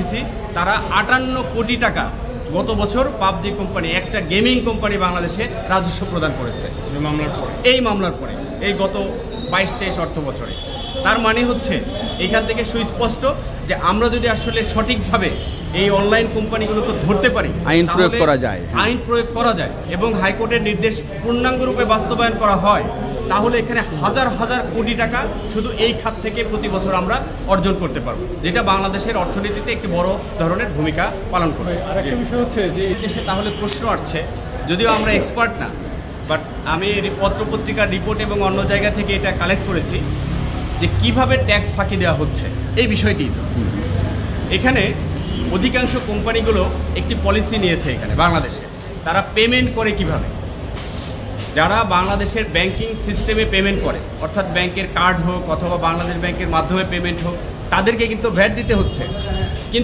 দেখেছি তারা 58 কোটি টাকা গত বছর পাবজি কোম্পানি, একটা গেমিং কোম্পানি বাংলাদেশে রাজস্ব প্রদান করেছে এই মামলার পরে, এই গত 22-23 অর্থ বছরে। তার মানে হচ্ছে এখান থেকে সুস্পষ্ট যে আমরা যদি আসলে সঠিকভাবে এই অনলাইন কোম্পানিগুলোকে ধরতে পারি, আইন প্রয়োগ করা যায় এবং হাইকোর্টের নির্দেশ পূর্ণাঙ্গরূপে বাস্তবায়ন করা হয়, তাহলে এখানে হাজার হাজার কোটি টাকা শুধু এই খাত থেকে প্রতি বছর আমরা অর্জন করতে পারবো, যেটা বাংলাদেশের অর্থনীতিতে একটি বড় ধরনের ভূমিকা পালন করবে। আরেকটা বিষয় হচ্ছে যে দেশে তাহলে প্রশ্ন আসছে, যদিও আমরা এক্সপার্ট না, বাট আমি পত্রপত্রিকার রিপোর্ট এবং অন্য জায়গা থেকে এটা কালেক্ট করেছি যে কিভাবে ট্যাক্স ফাঁকি দেওয়া হচ্ছে এই বিষয়টি। তো এখানে অধিকাংশ কোম্পানিগুলো একটি পলিসি নিয়েছে এখানে বাংলাদেশে, তারা পেমেন্ট করে কিভাবে। যারা বাংলাদেশের ব্যাংকিং সিস্টেমে পেমেন্ট করে, অর্থাৎ ব্যাংকের কার্ড হোক অথবা বাংলাদেশ ব্যাংকের মাধ্যমে পেমেন্ট হোক, তাদেরকে কিন্তু ভ্যাট দিতে হচ্ছে।